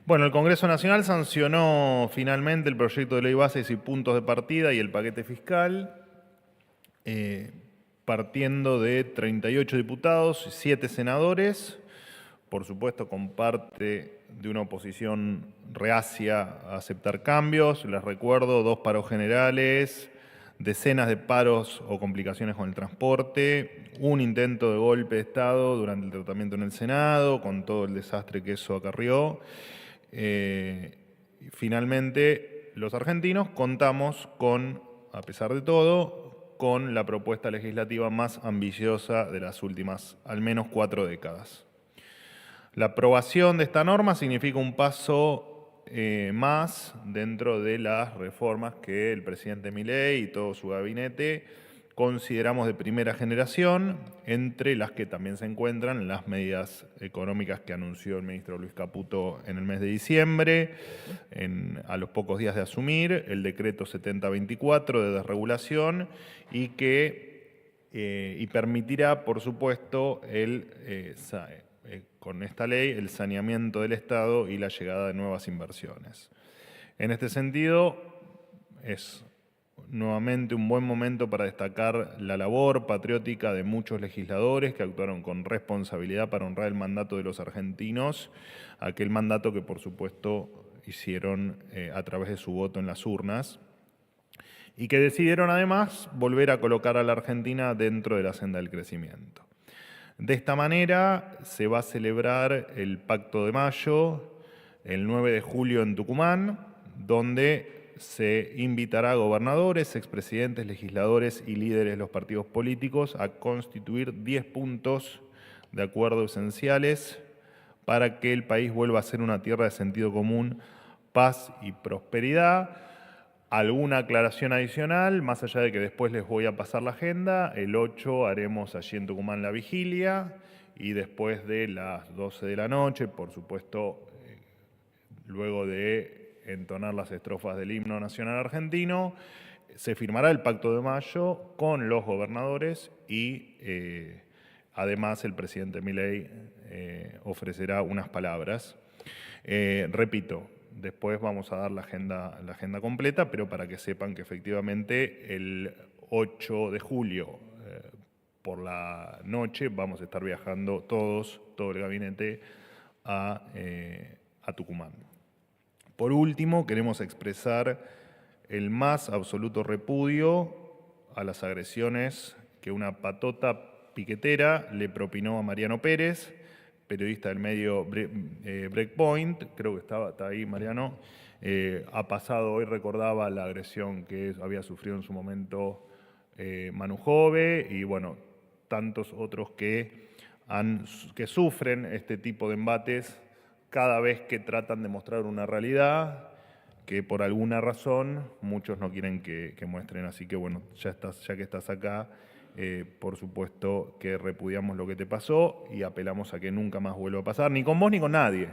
Bueno, el Congreso Nacional sancionó finalmente el proyecto de ley bases y puntos de partida y el paquete fiscal, partiendo de 38 diputados y 7 senadores, por supuesto con parte de una oposición reacia a aceptar cambios. Les recuerdo, 2 paros generales, decenas de paros o complicaciones con el transporte, un intento de golpe de Estado durante el tratamiento en el Senado, con todo el desastre que eso acarrió. Finalmente, los argentinos contamos con, a pesar de todo, con la propuesta legislativa más ambiciosa de las últimas al menos 4 décadas. La aprobación de esta norma significa un paso más dentro de las reformas que el presidente Milei y todo su gabinete consideramos de primera generación, entre las que también se encuentran las medidas económicas que anunció el ministro Luis Caputo en el mes de diciembre, a los pocos días de asumir, el decreto 7024 de desregulación y permitirá, por supuesto, con esta ley, el saneamiento del Estado y la llegada de nuevas inversiones. En este sentido, es nuevamente un buen momento para destacar la labor patriótica de muchos legisladores que actuaron con responsabilidad para honrar el mandato de los argentinos, aquel mandato que por supuesto hicieron a través de su voto en las urnas, y que decidieron además volver a colocar a la Argentina dentro de la senda del crecimiento. De esta manera se va a celebrar el Pacto de Mayo el 9 de julio en Tucumán, donde se invitará a gobernadores, expresidentes, legisladores y líderes de los partidos políticos a constituir 10 puntos de acuerdo esenciales para que el país vuelva a ser una tierra de sentido común, paz y prosperidad. Alguna aclaración adicional, más allá de que después les voy a pasar la agenda, el 8 haremos allí en Tucumán la vigilia y después de las 12 de la noche, por supuesto, luego de entonar las estrofas del himno nacional argentino, se firmará el Pacto de Mayo con los gobernadores y además el presidente Milei ofrecerá unas palabras. Repito, después vamos a dar la agenda completa, pero para que sepan que efectivamente el 8 de julio por la noche vamos a estar viajando todo el gabinete a Tucumán. Por último, queremos expresar el más absoluto repudio a las agresiones que una patota piquetera le propinó a Mariano Pérez, periodista del medio Breakpoint, creo que está ahí Mariano, ha pasado, hoy recordaba la agresión que había sufrido en su momento Manu Jove y bueno, tantos otros que sufren este tipo de embates cada vez que tratan de mostrar una realidad que por alguna razón muchos no quieren que muestren. Así que bueno, ya que estás acá, por supuesto que repudiamos lo que te pasó y apelamos a que nunca más vuelva a pasar, ni con vos ni con nadie.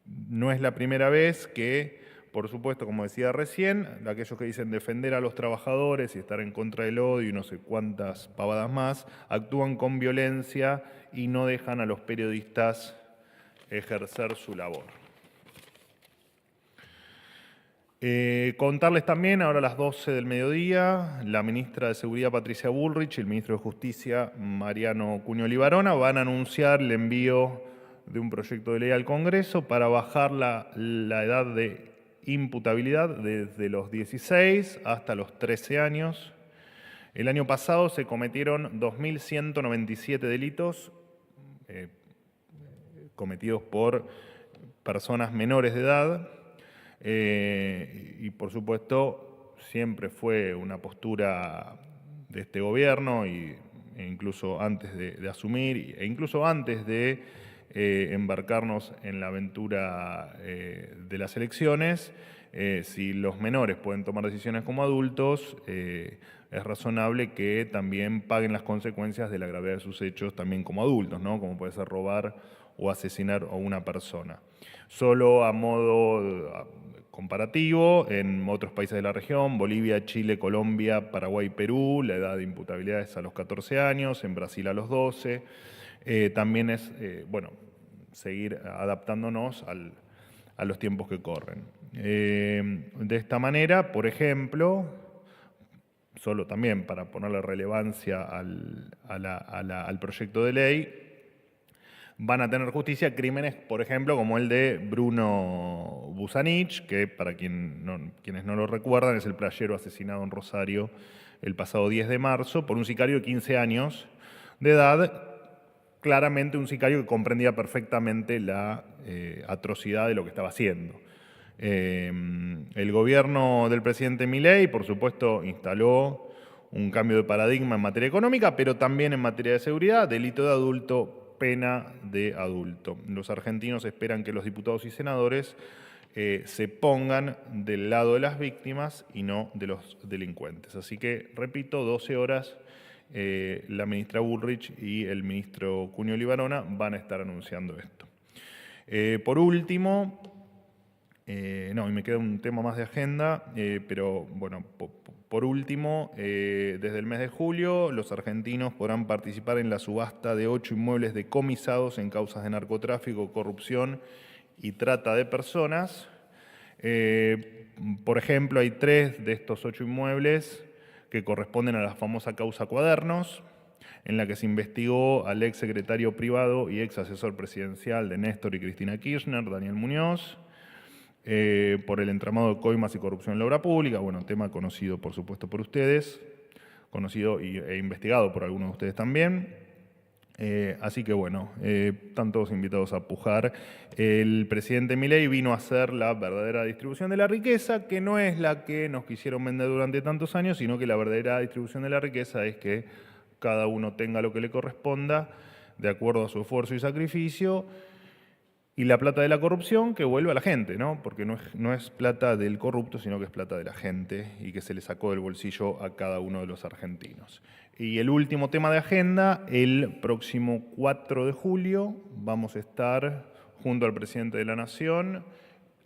No es la primera vez que, por supuesto, como decía recién, aquellos que dicen defender a los trabajadores y estar en contra del odio y no sé cuántas pavadas más, actúan con violencia y no dejan a los periodistas ejercer su labor. Contarles también, ahora a las 12 del mediodía, la ministra de Seguridad Patricia Bullrich y el ministro de Justicia Mariano Cuño Libarona van a anunciar el envío de un proyecto de ley al Congreso para bajar la edad de imputabilidad desde los 16 hasta los 13 años. El año pasado se cometieron 2.197 delitos cometidos por personas menores de edad y por supuesto siempre fue una postura de este gobierno e incluso antes de asumir e incluso antes de embarcarnos en la aventura de las elecciones. Si los menores pueden tomar decisiones como adultos, es razonable que también paguen las consecuencias de la gravedad de sus hechos también como adultos, ¿no? Como puede ser robar o asesinar a una persona. Solo a modo comparativo, en otros países de la región, Bolivia, Chile, Colombia, Paraguay y Perú, la edad de imputabilidad es a los 14 años, en Brasil a los 12. También es, seguir adaptándonos a los tiempos que corren. De esta manera, por ejemplo, solo también para ponerle relevancia al proyecto de ley, van a tener justicia crímenes, por ejemplo, como el de Bruno Busanich, que para quienes no lo recuerdan, es el playero asesinado en Rosario el pasado 10 de marzo por un sicario de 15 años de edad, claramente un sicario que comprendía perfectamente la atrocidad de lo que estaba haciendo. El gobierno del presidente Milei, por supuesto, instaló un cambio de paradigma en materia económica, pero también en materia de seguridad, delito de adulto, pena de adulto. Los argentinos esperan que los diputados y senadores se pongan del lado de las víctimas y no de los delincuentes. Así que, repito, 12 horas, la ministra Bullrich y el ministro Cunio Libarona van a estar anunciando esto. Por último, y me queda un tema más de agenda, pero bueno, por último, desde el mes de julio, los argentinos podrán participar en la subasta de 8 inmuebles decomisados en causas de narcotráfico, corrupción y trata de personas. Por ejemplo, hay 3 de estos 8 inmuebles que corresponden a la famosa causa Cuadernos, en la que se investigó al ex secretario privado y ex asesor presidencial de Néstor y Cristina Kirchner, Daniel Muñoz, por el entramado de coimas y corrupción en la obra pública, bueno, tema conocido por supuesto por ustedes, conocido e investigado por algunos de ustedes también. Así que bueno, están todos invitados a pujar. El presidente Milei vino a hacer la verdadera distribución de la riqueza, que no es la que nos quisieron vender durante tantos años, sino que la verdadera distribución de la riqueza es que cada uno tenga lo que le corresponda, de acuerdo a su esfuerzo y sacrificio, y la plata de la corrupción que vuelve a la gente, ¿no? Porque no es plata del corrupto, sino que es plata de la gente y que se le sacó del bolsillo a cada uno de los argentinos. Y el último tema de agenda, el próximo 4 de julio vamos a estar junto al presidente de la Nación,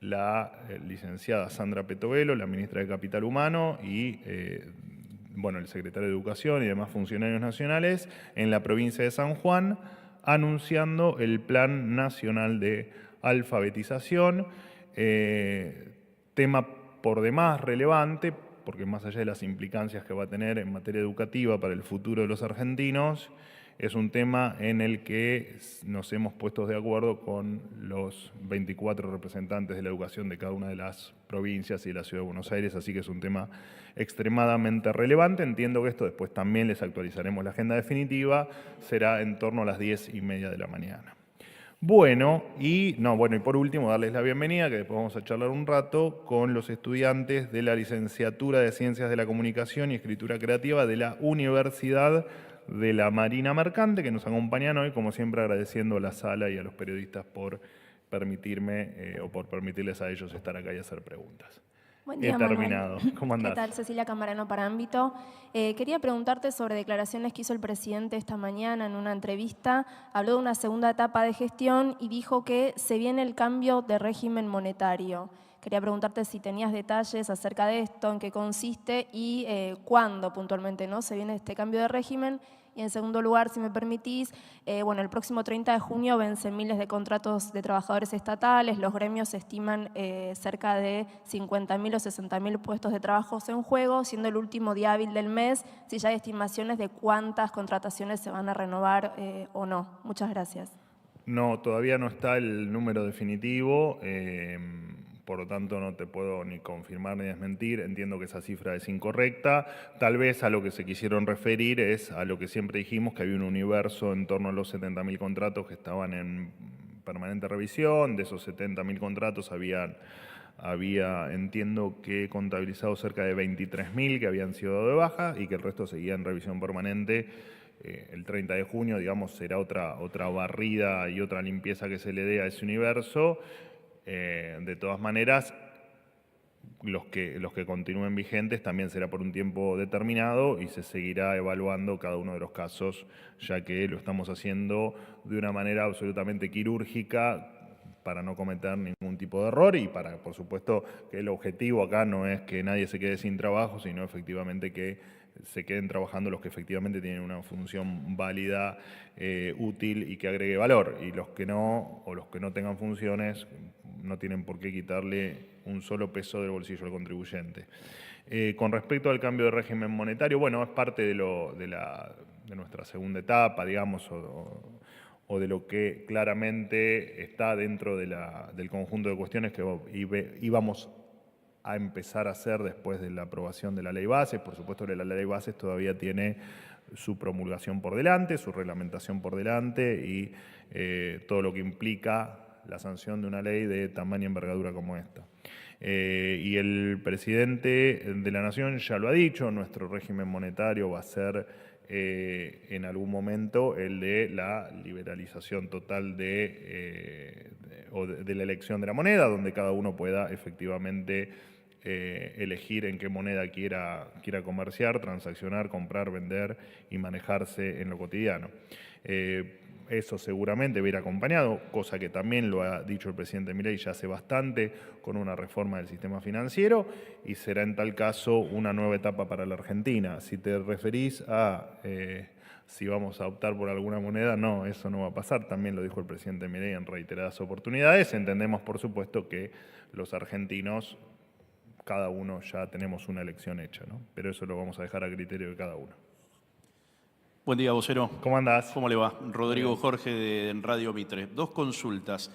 la licenciada Sandra Petovelo, la ministra de Capital Humano y el secretario de Educación y demás funcionarios nacionales en la provincia de San Juan, anunciando el Plan Nacional de Alfabetización, tema por demás relevante, porque más allá de las implicancias que va a tener en materia educativa para el futuro de los argentinos, es un tema en el que nos hemos puesto de acuerdo con los 24 representantes de la educación de cada una de las provincias y de la Ciudad de Buenos Aires, así que es un tema extremadamente relevante. Entiendo que esto después también les actualizaremos la agenda definitiva, será en torno a las 10:30 de la mañana. Y por último, darles la bienvenida, que después vamos a charlar un rato, con los estudiantes de la licenciatura de Ciencias de la Comunicación y Escritura Creativa de la Universidad de la Marina Mercante, que nos acompañan hoy, como siempre agradeciendo a la sala y a los periodistas por permitirme o por permitirles a ellos estar acá y hacer preguntas. Buen día, He terminado. Manuel. ¿Cómo andás? ¿Qué tal? Cecilia Camarano para Ámbito. Quería preguntarte sobre declaraciones que hizo el presidente esta mañana en una entrevista. Habló de una segunda etapa de gestión y dijo que se viene el cambio de régimen monetario. Quería preguntarte si tenías detalles acerca de esto, en qué consiste y cuándo puntualmente, ¿no?, se viene este cambio de régimen. Y en segundo lugar, si me permitís, el próximo 30 de junio vencen miles de contratos de trabajadores estatales. Los gremios estiman cerca de 50.000 o 60.000 puestos de trabajo en juego, siendo el último día hábil del mes, si ya hay estimaciones de cuántas contrataciones se van a renovar o no. Muchas gracias. No, todavía no está el número definitivo. Por lo tanto, no te puedo ni confirmar ni desmentir. Entiendo que esa cifra es incorrecta. Tal vez a lo que se quisieron referir es a lo que siempre dijimos, que había un universo en torno a los 70.000 contratos que estaban en permanente revisión. De esos 70.000 contratos había, entiendo que contabilizado cerca de 23.000 que habían sido dado de baja y que el resto seguía en revisión permanente. El 30 de junio, digamos, será otra barrida y otra limpieza que se le dé a ese universo. De todas maneras, los que continúen vigentes también será por un tiempo determinado y se seguirá evaluando cada uno de los casos, ya que lo estamos haciendo de una manera absolutamente quirúrgica para no cometer ningún tipo de error y para, por supuesto, que el objetivo acá no es que nadie se quede sin trabajo, sino efectivamente que se queden trabajando los que efectivamente tienen una función válida, útil y que agregue valor. Y los que no, o los que no tengan funciones, no tienen por qué quitarle un solo peso del bolsillo al contribuyente. Con respecto al cambio de régimen monetario, bueno, es parte de nuestra segunda etapa, digamos, o de lo que claramente está dentro del conjunto de cuestiones que íbamos a empezar a hacer después de la aprobación de la ley bases. Por supuesto que la ley bases todavía tiene su promulgación por delante, su reglamentación por delante y todo lo que implica la sanción de una ley de tamaño y envergadura como esta. Y el presidente de la Nación ya lo ha dicho, nuestro régimen monetario va a ser en algún momento el de la liberalización total de la elección de la moneda, donde cada uno pueda efectivamente elegir en qué moneda quiera comerciar, transaccionar, comprar, vender y manejarse en lo cotidiano. Eso seguramente va a ir acompañado, cosa que también lo ha dicho el presidente Milei ya hace bastante, con una reforma del sistema financiero, y será en tal caso una nueva etapa para la Argentina. Si te referís a si vamos a optar por alguna moneda, no, eso no va a pasar. También lo dijo el presidente Milei en reiteradas oportunidades. Entendemos, por supuesto, que los argentinos, cada uno ya tenemos una elección hecha, ¿no? Pero eso lo vamos a dejar a criterio de cada uno. Buen día, vocero. ¿Cómo andás? ¿Cómo le va? Rodrigo Jorge de Radio Mitre. Dos consultas.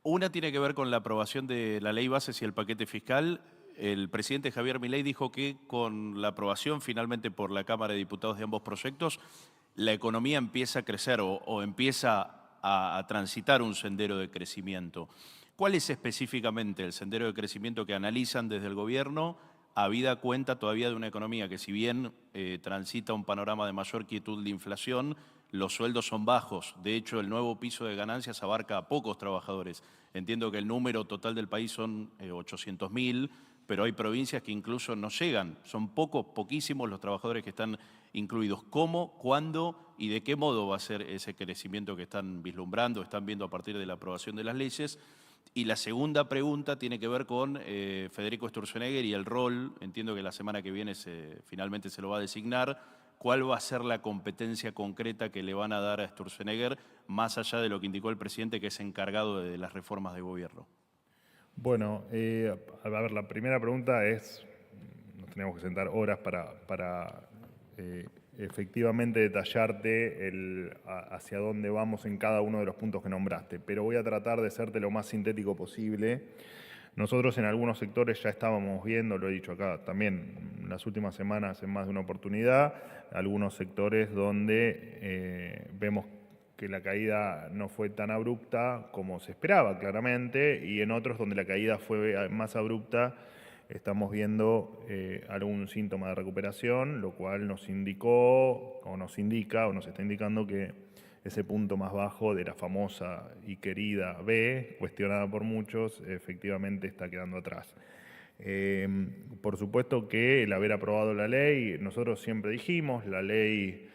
Una tiene que ver con la aprobación de la ley bases y el paquete fiscal. El presidente Javier Milei dijo que con la aprobación finalmente por la Cámara de Diputados de ambos proyectos, la economía empieza a crecer o empieza a transitar un sendero de crecimiento. ¿Cuál es específicamente el sendero de crecimiento que analizan desde el gobierno, habida cuenta todavía de una economía que, si bien transita un panorama de mayor quietud de inflación, los sueldos son bajos? De hecho, el nuevo piso de ganancias abarca a pocos trabajadores. Entiendo que el número total del país son 800.000, pero hay provincias que incluso no llegan. Son poquísimos los trabajadores que están incluidos. ¿Cómo, cuándo y de qué modo va a ser ese crecimiento que están vislumbrando, están viendo a partir de la aprobación de las leyes? Y la segunda pregunta tiene que ver con Federico Sturzenegger y el rol. Entiendo que la semana que viene finalmente se lo va a designar. ¿Cuál va a ser la competencia concreta que le van a dar a Sturzenegger, más allá de lo que indicó el presidente, que es encargado de las reformas de gobierno? Bueno, a ver, la primera pregunta es, nos tenemos que sentar horas para efectivamente detallarte hacia dónde vamos en cada uno de los puntos que nombraste, pero voy a tratar de serte lo más sintético posible. Nosotros en algunos sectores ya estábamos viendo, lo he dicho acá también en las últimas semanas en más de una oportunidad, algunos sectores donde vemos que la caída no fue tan abrupta como se esperaba claramente, y en otros donde la caída fue más abrupta estamos viendo algún síntoma de recuperación, lo cual nos indicó, o nos indica, o nos está indicando que ese punto más bajo de la famosa y querida B, cuestionada por muchos, efectivamente está quedando atrás. Por supuesto que el haber aprobado la ley, nosotros siempre dijimos, la ley,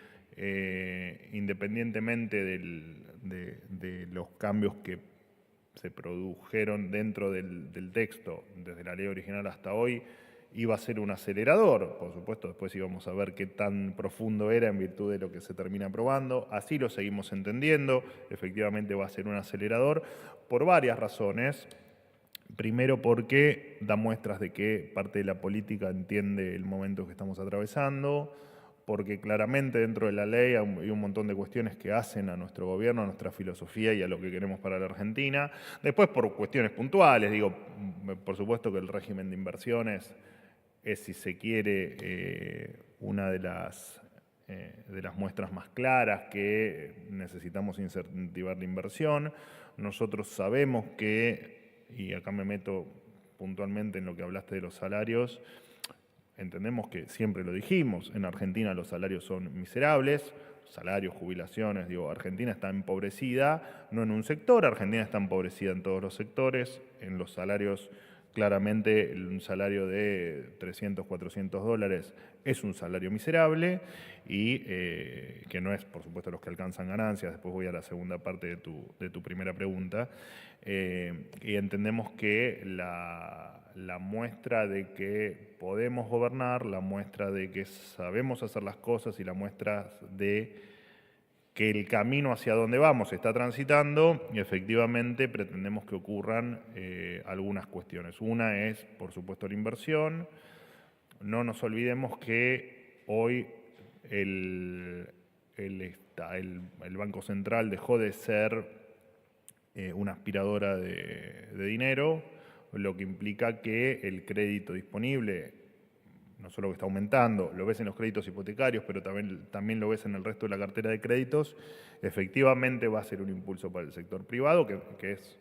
independientemente de los cambios que se produjeron dentro del texto, desde la ley original hasta hoy, iba a ser un acelerador. Por supuesto, después íbamos a ver qué tan profundo era en virtud de lo que se termina aprobando. Así lo seguimos entendiendo. Efectivamente va a ser un acelerador por varias razones. Primero, porque da muestras de que parte de la política entiende el momento que estamos atravesando, porque claramente dentro de la ley hay un montón de cuestiones que hacen a nuestro gobierno, a nuestra filosofía y a lo que queremos para la Argentina. Después, por cuestiones puntuales, digo, por supuesto que el régimen de inversiones es, si se quiere, una de las muestras más claras que necesitamos incentivar la inversión. Nosotros sabemos que, y acá me meto puntualmente en lo que hablaste de los salarios, entendemos que siempre lo dijimos, en Argentina los salarios son miserables, salarios, jubilaciones, digo, Argentina está empobrecida, no en un sector, Argentina está empobrecida en todos los sectores, en los salarios claramente un salario de 300, 400 dólares es un salario miserable y que no es, por supuesto, los que alcanzan ganancias. Después voy a la segunda parte de tu primera pregunta. Y entendemos que la muestra de que podemos gobernar, la muestra de que sabemos hacer las cosas y la muestra de que el camino hacia donde vamos está transitando, y efectivamente pretendemos que ocurran algunas cuestiones. Una es, por supuesto, la inversión. No nos olvidemos que hoy el Banco Central dejó de ser una aspiradora de dinero, lo que implica que el crédito disponible, no solo que está aumentando, lo ves en los créditos hipotecarios, pero también lo ves en el resto de la cartera de créditos, efectivamente va a ser un impulso para el sector privado, que es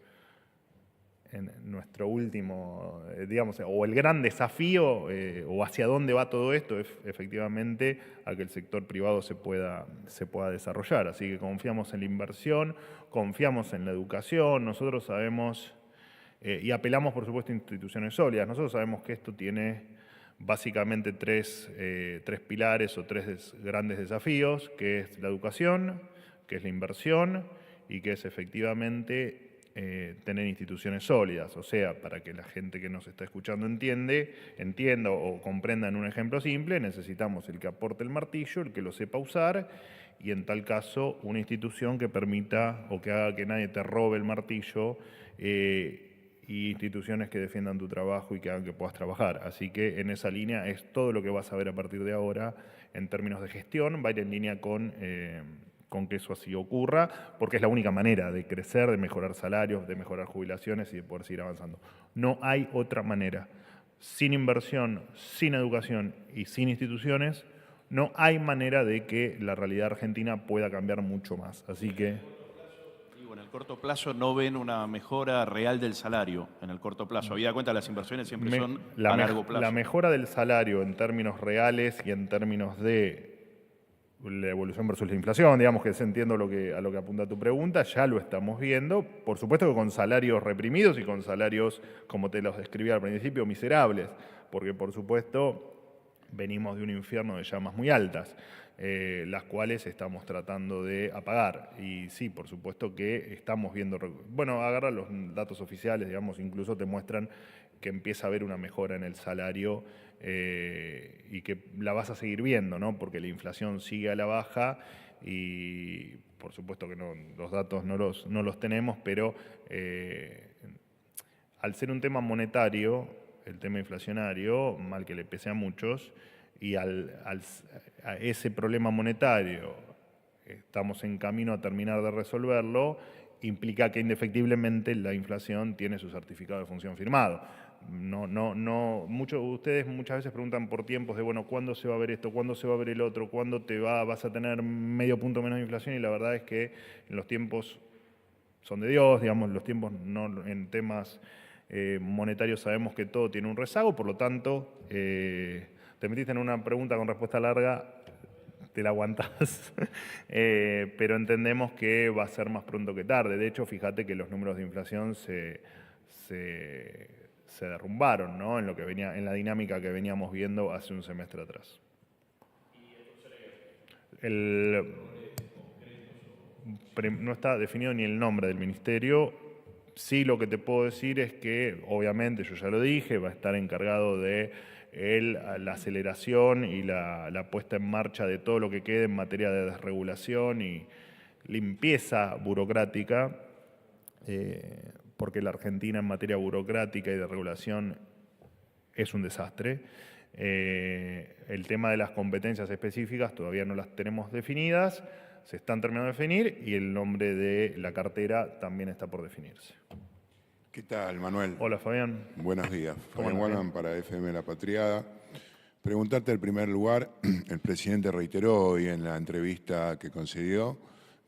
en nuestro último, digamos, o el gran desafío, o hacia dónde va todo esto, es efectivamente a que el sector privado se pueda desarrollar. Así que confiamos en la inversión, confiamos en la educación, nosotros sabemos, y apelamos por supuesto a instituciones sólidas, nosotros sabemos que esto tiene básicamente tres pilares o tres grandes desafíos, que es la educación, que es la inversión y que es efectivamente tener instituciones sólidas. O sea, para que la gente que nos está escuchando entienda o comprenda en un ejemplo simple, necesitamos el que aporte el martillo, el que lo sepa usar, y en tal caso una institución que permita o que haga que nadie te robe el martillo, y instituciones que defiendan tu trabajo y que hagan que puedas trabajar. Así que en esa línea es todo lo que vas a ver a partir de ahora en términos de gestión, va a ir en línea con que eso así ocurra, porque es la única manera de crecer, de mejorar salarios, de mejorar jubilaciones y de poder seguir avanzando. No hay otra manera. Sin inversión, sin educación y sin instituciones, no hay manera de que la realidad argentina pueda cambiar mucho más. Así que en el corto plazo no ven una mejora real del salario en el corto plazo. Habida cuenta, las inversiones siempre son a largo plazo. La mejora del salario en términos reales y en términos de la evolución versus la inflación, digamos que se entiendo a lo que apunta tu pregunta, ya lo estamos viendo, por supuesto que con salarios reprimidos y con salarios, como te los describí al principio, miserables, porque por supuesto venimos de un infierno de llamas muy altas, las cuales estamos tratando de apagar. Y sí, por supuesto que estamos viendo, bueno, agarra los datos oficiales, digamos, incluso te muestran que empieza a haber una mejora en el salario, y que la vas a seguir viendo, ¿no? Porque la inflación sigue a la baja y por supuesto que no, los datos no los tenemos, pero al ser un tema monetario, el tema inflacionario, mal que le pese a muchos, y a ese problema monetario estamos en camino a terminar de resolverlo, implica que indefectiblemente la inflación tiene su certificado de función firmado. Ustedes muchas veces preguntan por tiempos de, bueno, ¿cuándo se va a ver esto? ¿Cuándo se va a ver el otro? ¿Cuándo vas a tener medio punto menos de inflación? Y la verdad es que los tiempos son de Dios, digamos, los tiempos en temas monetarios sabemos que todo tiene un rezago, por lo tanto, te metiste en una pregunta con respuesta larga, te la aguantás, pero entendemos que va a ser más pronto que tarde. De hecho, fíjate que los números de inflación se derrumbaron, ¿no? En la dinámica que veníamos viendo hace un semestre atrás. No está definido ni el nombre del ministerio. Sí, lo que te puedo decir es que, obviamente, yo ya lo dije, va a estar encargado de la aceleración y la puesta en marcha de todo lo que quede en materia de desregulación y limpieza burocrática, porque la Argentina en materia burocrática y de regulación es un desastre. El tema de las competencias específicas todavía no las tenemos definidas, se están terminando de definir y el nombre de la cartera también está por definirse. ¿Qué tal, Manuel? Hola, Fabián. Buenos días. Fabián Wallman para FM La Patriada. Preguntarte en primer lugar, el presidente reiteró hoy en la entrevista que concedió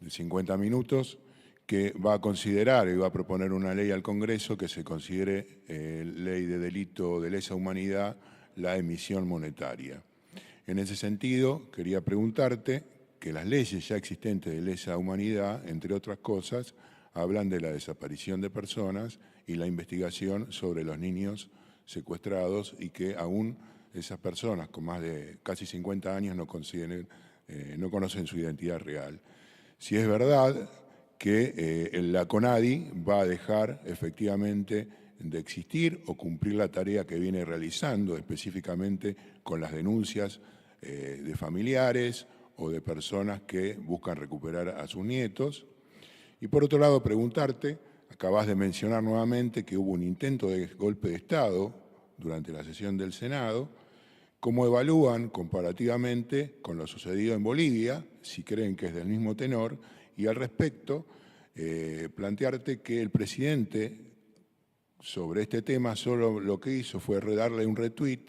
de 50 minutos que va a considerar y va a proponer una ley al Congreso que se considere ley de delito de lesa humanidad la emisión monetaria. En ese sentido, quería preguntarte que las leyes ya existentes de lesa humanidad, entre otras cosas, hablan de la desaparición de personas y la investigación sobre los niños secuestrados y que aún esas personas con más de casi 50 años no conocen su identidad real. Si es verdad que la CONADI va a dejar efectivamente de existir o cumplir la tarea que viene realizando específicamente con las denuncias de familiares o de personas que buscan recuperar a sus nietos. Y por otro lado, preguntarte, acabas de mencionar nuevamente que hubo un intento de golpe de Estado durante la sesión del Senado. ¿Cómo evalúan comparativamente con lo sucedido en Bolivia, si creen que es del mismo tenor? Y al respecto, plantearte que el presidente sobre este tema solo lo que hizo fue darle un retweet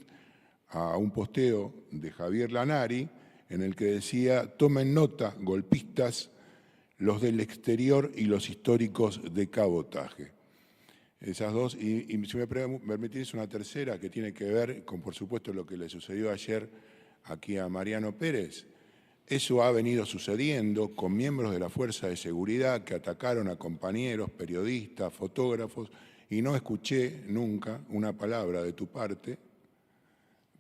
a un posteo de Javier Lanari en el que decía: tomen nota, golpistas, los del exterior y los históricos de cabotaje. Esas dos, y si me permitís una tercera que tiene que ver con, por supuesto, lo que le sucedió ayer aquí a Mariano Pérez. Eso ha venido sucediendo con miembros de la Fuerza de Seguridad que atacaron a compañeros, periodistas, fotógrafos, y no escuché nunca una palabra de tu parte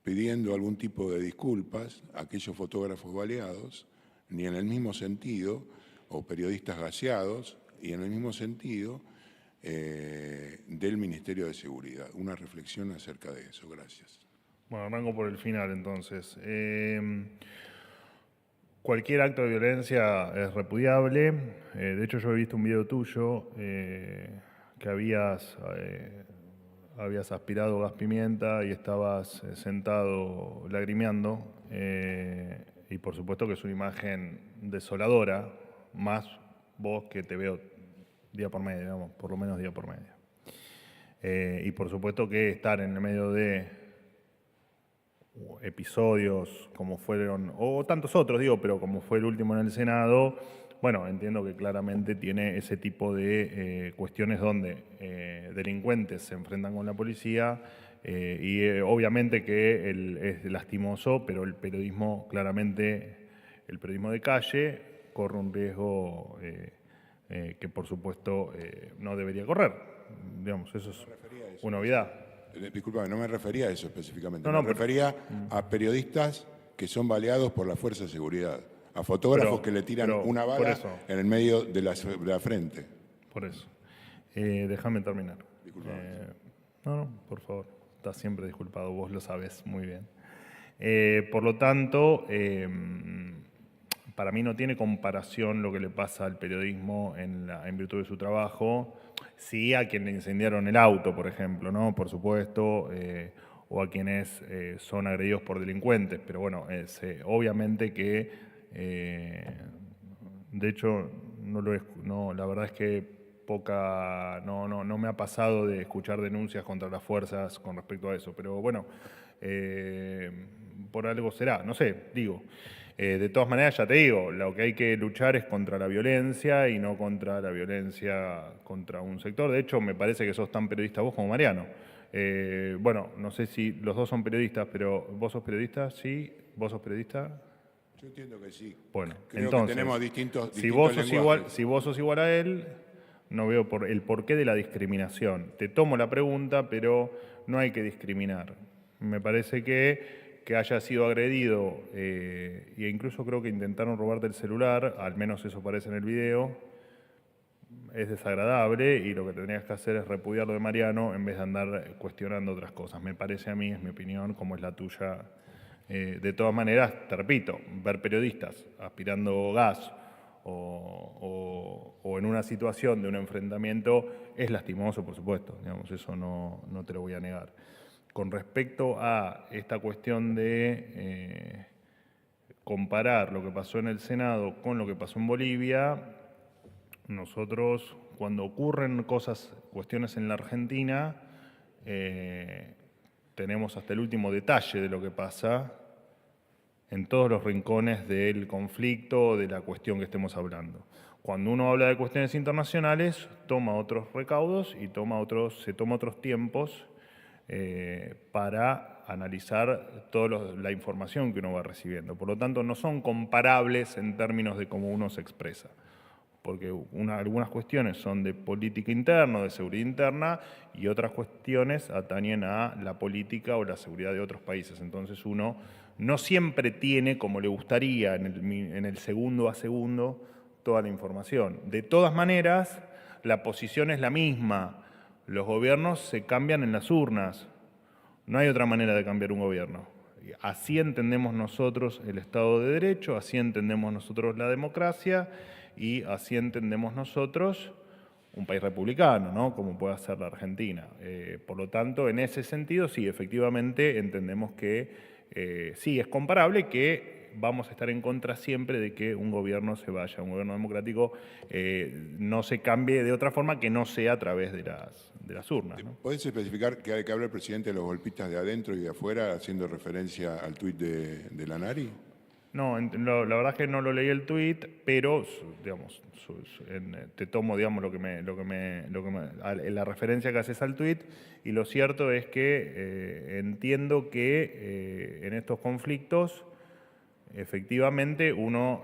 pidiendo algún tipo de disculpas a aquellos fotógrafos baleados, ni en el mismo sentido, o periodistas gaseados, y en el mismo sentido del Ministerio de Seguridad. Una reflexión acerca de eso. Gracias. Bueno, arranco por el final entonces. Cualquier acto de violencia es repudiable. De hecho, yo he visto un video tuyo que habías aspirado gas pimienta y estabas sentado lagrimeando. Y por supuesto que es una imagen desoladora, más vos que te veo día por medio, digamos, por lo menos día por medio. Y por supuesto que estar en el medio de episodios como fueron, o tantos otros, digo, pero como fue el último en el Senado, bueno, entiendo que claramente tiene ese tipo de cuestiones donde delincuentes se enfrentan con la policía y obviamente que es lastimoso, pero el periodismo, claramente, el periodismo de calle corre un riesgo que por supuesto no debería correr. Digamos, eso es una obviedad. Disculpame, no me refería a eso específicamente. No, me refería a periodistas que son baleados por la Fuerza de Seguridad, a fotógrafos que le tiran una bala en el medio de la frente. Por eso. Déjame terminar. No, por favor. Estás siempre disculpado, vos lo sabés muy bien. Por lo tanto, para mí no tiene comparación lo que le pasa al periodismo en virtud de su trabajo. Sí, a quien le incendiaron el auto, por ejemplo, ¿no? Por supuesto, o a quienes son agredidos por delincuentes. Pero bueno, obviamente que, de hecho, la verdad es que no me ha pasado de escuchar denuncias contra las fuerzas con respecto a eso. Pero bueno, por algo será, no sé, digo. De todas maneras, ya te digo, lo que hay que luchar es contra la violencia y no contra la violencia contra un sector. De hecho, me parece que sos tan periodista vos como Mariano. Bueno, no sé si los dos son periodistas, pero ¿vos sos periodista? ¿Sí? ¿Vos sos periodista? Yo entiendo que sí. Bueno, creo entonces, que tenemos distintos si vos sos igual a él, no veo el porqué de la discriminación. Te tomo la pregunta, pero no hay que discriminar. Me parece que haya sido agredido, e incluso creo que intentaron robarte el celular, al menos eso parece en el video, es desagradable y lo que tendrías que hacer es repudiarlo de Mariano en vez de andar cuestionando otras cosas. Me parece a mí, es mi opinión, como es la tuya. De todas maneras, te repito, ver periodistas aspirando gas o en una situación de un enfrentamiento es lastimoso, por supuesto. Digamos, eso no te lo voy a negar. Con respecto a esta cuestión de comparar lo que pasó en el Senado con lo que pasó en Bolivia, nosotros cuando ocurren cuestiones en la Argentina, tenemos hasta el último detalle de lo que pasa en todos los rincones del conflicto, de la cuestión que estemos hablando. Cuando uno habla de cuestiones internacionales, toma otros recaudos y se toma otros tiempos para analizar toda la información que uno va recibiendo. Por lo tanto, no son comparables en términos de cómo uno se expresa. porque algunas cuestiones son de política interna, de seguridad interna, y otras cuestiones atañen a la política o la seguridad de otros países. Entonces uno no siempre tiene, como le gustaría, en el segundo a segundo, toda la información. De todas maneras, la posición es la misma. Los gobiernos se cambian en las urnas. No hay otra manera de cambiar un gobierno. Así entendemos nosotros el Estado de Derecho, así entendemos nosotros la democracia y así entendemos nosotros un país republicano, ¿no? Como puede ser la Argentina. Por lo tanto, en ese sentido, sí, efectivamente entendemos que sí, es comparable, que vamos a estar en contra siempre de que un gobierno se vaya, un gobierno democrático no se cambie de otra forma que no sea a través de las urnas, ¿no? ¿Podés especificar que habla el presidente de los golpistas de adentro y de afuera, haciendo referencia al tuit de Lanari? No, la verdad es que no lo leí el tuit, pero digamos, te tomo digamos la referencia que haces al tuit, y lo cierto es que entiendo que en estos conflictos efectivamente uno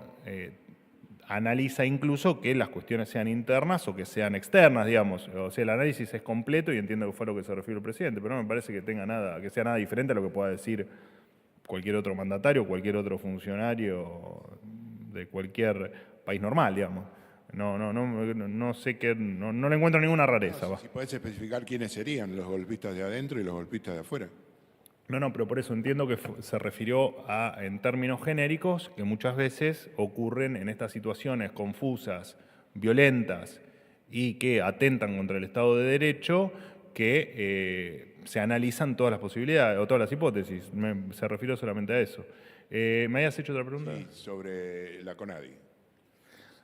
analiza incluso que las cuestiones sean internas o que sean externas, digamos. O sea, el análisis es completo y entiendo que fue a lo que se refirió el presidente, pero no me parece que sea nada diferente a lo que pueda decir cualquier otro mandatario, cualquier otro funcionario de cualquier país normal, digamos. No sé qué, no le encuentro ninguna rareza. Si podés especificar quiénes serían los golpistas de adentro y los golpistas de afuera. No, pero por eso entiendo que se refirió en términos genéricos, que muchas veces ocurren en estas situaciones confusas, violentas y que atentan contra el Estado de Derecho, que se analizan todas las posibilidades o todas las hipótesis. Se refirió solamente a eso. ¿Me habías hecho otra pregunta? Sí, sobre la CONADI.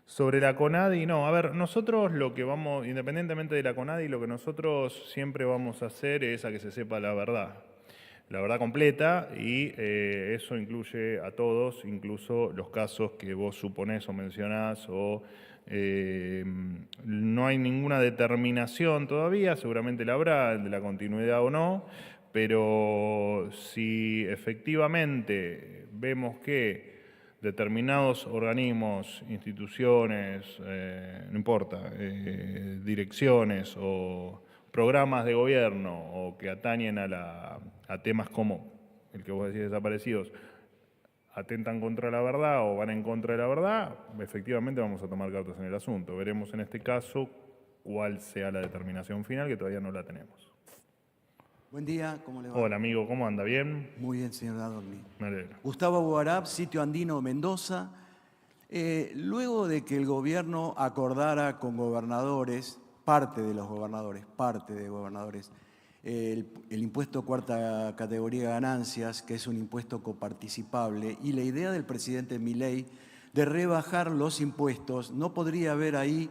Sobre la CONADI, no. A ver, nosotros independientemente de la CONADI, lo que nosotros siempre vamos a hacer es a que se sepa la verdad completa, y eso incluye a todos, incluso los casos que vos suponés o mencionás, o no hay ninguna determinación todavía, seguramente la habrá, de la continuidad o no, pero si efectivamente vemos que determinados organismos, instituciones, no importa, direcciones o programas de gobierno o que atañen a temas como el que vos decís, desaparecidos, atentan contra la verdad o van en contra de la verdad, efectivamente vamos a tomar cartas en el asunto. Veremos en este caso cuál sea la determinación final, que todavía no la tenemos. Buen día, ¿cómo le va? Hola amigo, ¿cómo anda? ¿Bien? Muy bien, señor Dadorni. Me alegro. Gustavo Buarab, Sitio Andino, Mendoza. Luego de que el gobierno acordara con gobernadores, parte de gobernadores, el impuesto cuarta categoría de ganancias, que es un impuesto coparticipable, y la idea del presidente Milei de rebajar los impuestos, ¿no podría haber ahí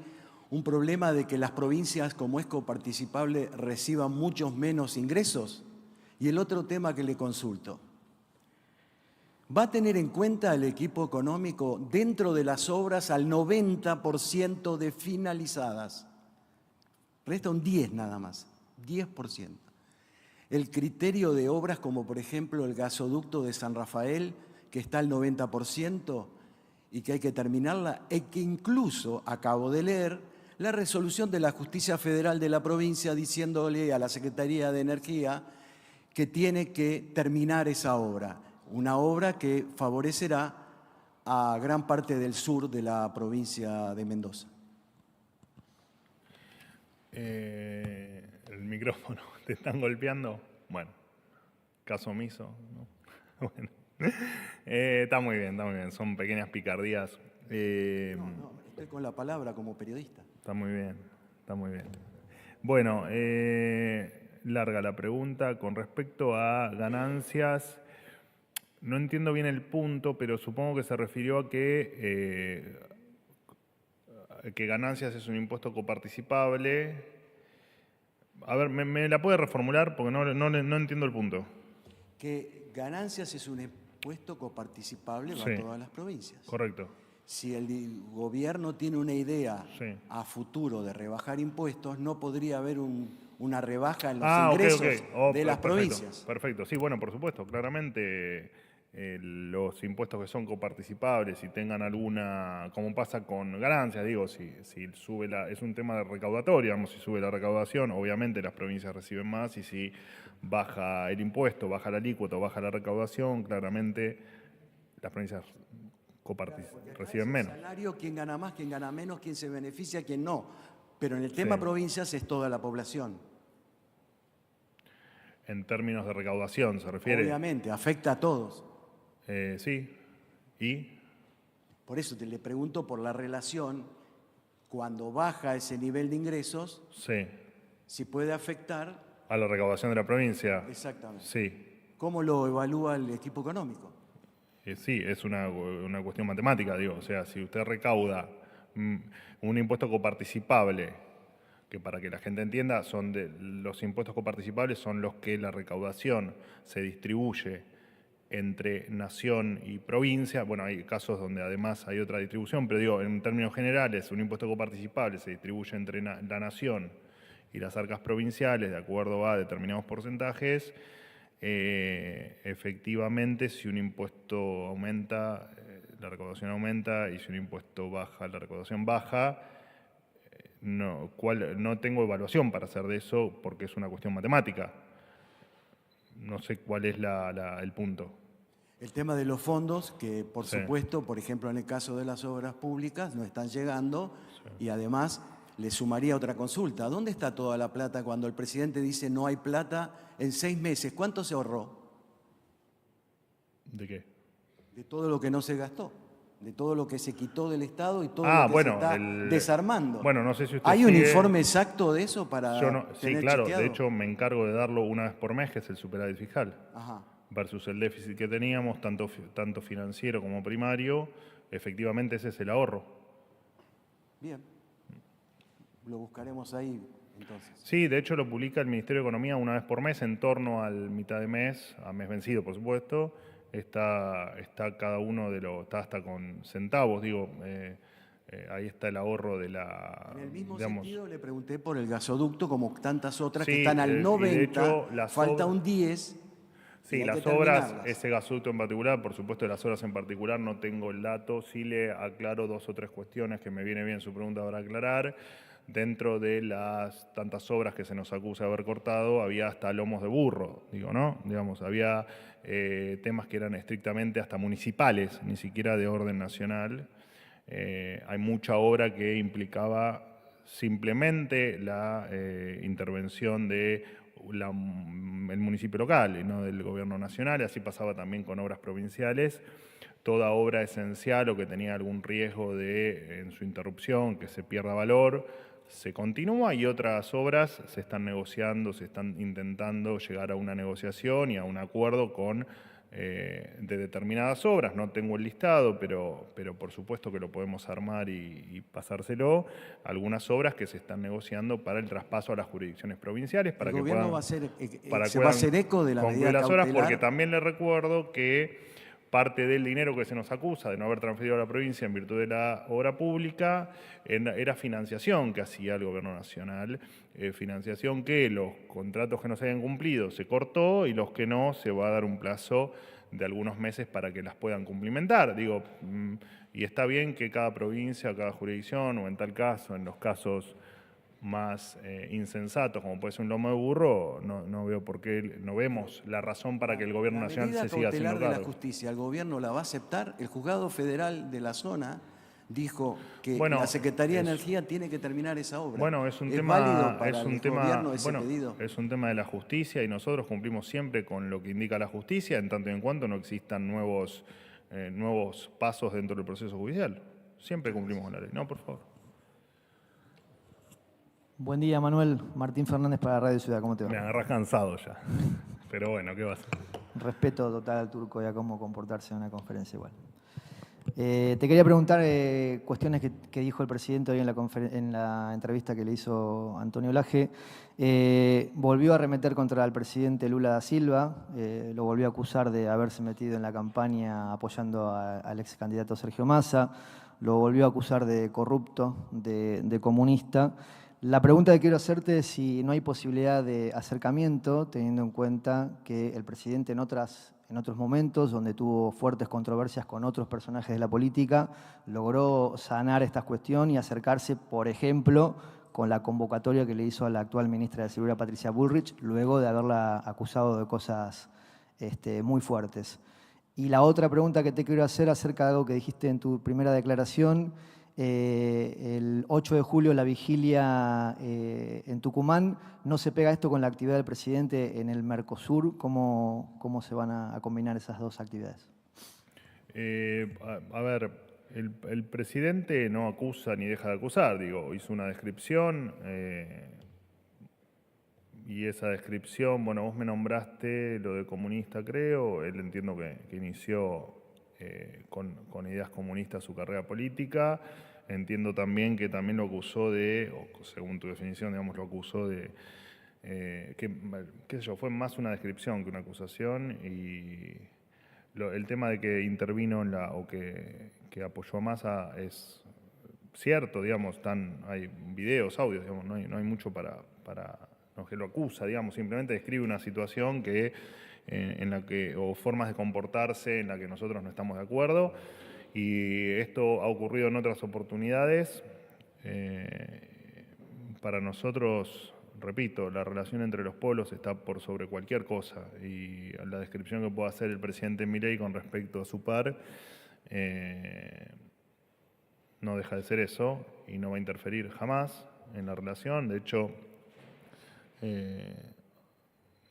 un problema de que las provincias, como es coparticipable, reciban muchos menos ingresos? Y el otro tema que le consulto, ¿va a tener en cuenta el equipo económico dentro de las obras al 90% de finalizadas? Resta un 10 nada más, 10%. El criterio de obras como por ejemplo el gasoducto de San Rafael, que está al 90% y que hay que terminarla, y que incluso acabo de leer la resolución de la Justicia Federal de la provincia diciéndole a la Secretaría de Energía que tiene que terminar esa obra, una obra que favorecerá a gran parte del sur de la provincia de Mendoza. El micrófono, ¿te están golpeando? Bueno, caso omiso, ¿no? Bueno. Está muy bien, son pequeñas picardías. No, estoy con la palabra como periodista. Está muy bien. Bueno, larga la pregunta. Con respecto a ganancias, no entiendo bien el punto, pero supongo que se refirió a que ganancias es un impuesto coparticipable. A ver, ¿me la puede reformular? Porque no entiendo el punto. Que ganancias es un impuesto coparticipable Sí. para todas las provincias. Correcto. Si el gobierno tiene una idea Sí. a futuro de rebajar impuestos, no podría haber una rebaja en los Ok. ingresos Oh, de las perfecto, provincias. Perfecto, sí, bueno, por supuesto, claramente los impuestos que son coparticipables y tengan alguna, como pasa con ganancias, digo, si sube es un tema de recaudatorio, digamos, si sube la recaudación, obviamente las provincias reciben más, y si baja el impuesto, baja la alícuota o baja la recaudación, claramente las provincias reciben menos. El salario, quién gana más, quién gana menos, quién se beneficia, quién no. Pero en el tema provincias es toda la población. En términos de recaudación, ¿se refiere? Obviamente, afecta a todos. Sí. ¿Y? Por eso le pregunto por la relación, cuando baja ese nivel de ingresos, Sí. si puede afectar. ¿A la recaudación de la provincia? Exactamente. Sí. ¿Cómo lo evalúa el equipo económico? Sí, es una cuestión matemática, digo. O sea, si usted recauda un impuesto coparticipable, que para que la gente entienda, los impuestos coparticipables son los que la recaudación se distribuye entre nación y provincia. Bueno, hay casos donde además hay otra distribución, pero digo, en términos generales, un impuesto coparticipable se distribuye entre la nación y las arcas provinciales de acuerdo a determinados porcentajes. Efectivamente, si un impuesto aumenta, la recaudación aumenta, y si un impuesto baja, la recaudación baja. No tengo evaluación para hacer de eso porque es una cuestión matemática. No sé cuál es el punto. El tema de los fondos, que por supuesto, por ejemplo, en el caso de las obras públicas, no están llegando, y además le sumaría otra consulta. ¿Dónde está toda la plata cuando el presidente dice no hay plata en 6 meses? ¿Cuánto se ahorró? ¿De qué? De todo lo que no se gastó, de todo lo que se quitó del Estado y todo lo que se está desarmando. Bueno, no sé si usted ¿Hay un informe exacto de eso para Sí, claro. Chequeado? De hecho, me encargo de darlo una vez por mes, que es el superávit fiscal. Ajá. Versus el déficit que teníamos, tanto financiero como primario. Efectivamente, ese es el ahorro. Bien. Lo buscaremos ahí, entonces. Sí, de hecho lo publica el Ministerio de Economía una vez por mes, en torno al mitad de mes, a mes vencido, por supuesto. Está cada uno está hasta con centavos, digo, ahí está el ahorro de la... En el mismo sentido le pregunté por el gasoducto, como tantas otras que Sí, están al 90, de hecho, falta un 10. Sí, las obras, ese gasoducto en particular, por supuesto de las obras en particular no tengo el dato, sí le aclaro 2 o 3 cuestiones que me viene bien su pregunta para aclarar. Dentro de las tantas obras que se nos acusa de haber cortado, había hasta lomos de burro, digo, ¿no? Digamos, había temas que eran estrictamente hasta municipales, ni siquiera de orden nacional. Hay mucha obra que implicaba simplemente la intervención del municipio local y no del gobierno nacional, y así pasaba también con obras provinciales. Toda obra esencial o que tenía algún riesgo en su interrupción, que se pierda valor, se continúa, y otras obras se están negociando, se están intentando llegar a una negociación y a un acuerdo de determinadas obras. No tengo el listado, pero por supuesto que lo podemos armar y pasárselo. Algunas obras que se están negociando para el traspaso a las jurisdicciones provinciales. Para el que gobierno puedan, se va a hacer eco de la medida las obras, cautelar. porque también le recuerdo que parte del dinero que se nos acusa de no haber transferido a la provincia en virtud de la obra pública era financiación que hacía el gobierno nacional, financiación que los contratos que no se hayan cumplido se cortó, y los que no se va a dar un plazo de algunos meses para que las puedan cumplimentar. Digo, y está bien que cada provincia, cada jurisdicción, o en tal caso, en los casos más insensatos, como puede ser un lomo de burro, no veo por qué, no vemos la razón para que el gobierno nacional se siga haciendo cargo. La medida cautelar de la justicia, ¿el gobierno la va a aceptar? El juzgado federal de la zona dijo que la Secretaría de Energía tiene que terminar esa obra. Bueno, es un tema de la justicia, y nosotros cumplimos siempre con lo que indica la justicia, en tanto y en cuanto no existan nuevos pasos dentro del proceso judicial. Siempre cumplimos con la ley. No, por favor. Buen día, Manuel. Martín Fernández para Radio Ciudad. ¿Cómo te va? Me agarras cansado ya. Pero bueno, ¿qué va a hacer? Respeto total al turco y a cómo comportarse en una conferencia igual. Te quería preguntar cuestiones que dijo el presidente hoy en la entrevista que le hizo Antonio Lage. Volvió a arremeter contra el presidente Lula da Silva, lo volvió a acusar de haberse metido en la campaña apoyando al ex candidato Sergio Massa, lo volvió a acusar de corrupto, de comunista. La pregunta que quiero hacerte es si no hay posibilidad de acercamiento, teniendo en cuenta que el presidente en otras en otros momentos, donde tuvo fuertes controversias con otros personajes de la política, logró sanar esta cuestión y acercarse, por ejemplo, con la convocatoria que le hizo a la actual ministra de Seguridad, Patricia Bullrich, luego de haberla acusado de cosas muy fuertes. Y la otra pregunta que te quiero hacer acerca de algo que dijiste en tu primera declaración, el 8 de julio la vigilia en Tucumán, ¿no se pega esto con la actividad del presidente en el Mercosur? ¿Cómo se van a combinar esas dos actividades? A ver, el presidente no acusa ni deja de acusar, digo, hizo una descripción y esa descripción, bueno, vos me nombraste lo de comunista, creo, él entiendo que inició con ideas comunistas su carrera política. Entiendo también que también lo acusó de, o según tu definición, digamos, lo acusó de, qué sé yo, fue más una descripción que una acusación y el tema de que intervino o que apoyó a Massa es cierto, digamos, hay videos, audios, digamos, no hay mucho para no que lo acusa, digamos, simplemente describe una situación en la que, o formas de comportarse en la que nosotros no estamos de acuerdo. Y esto ha ocurrido en otras oportunidades. Para nosotros, repito, la relación entre los pueblos está por sobre cualquier cosa. Y la descripción que pueda hacer el presidente Milei con respecto a su par no deja de ser eso y no va a interferir jamás en la relación. De hecho,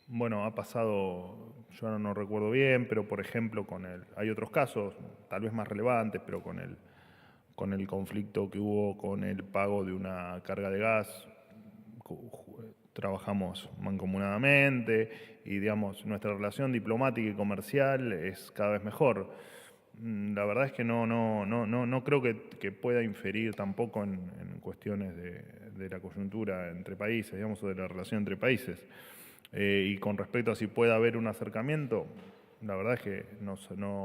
bueno, ha pasado, yo ahora no recuerdo bien, pero por ejemplo hay otros casos, tal vez más relevantes, pero con el conflicto que hubo con el pago de una carga de gas, trabajamos mancomunadamente y digamos, nuestra relación diplomática y comercial es cada vez mejor. La verdad es que no creo que pueda inferir tampoco en cuestiones de la coyuntura entre países, digamos, o de la relación entre países. Y con respecto a si puede haber un acercamiento, la verdad es que no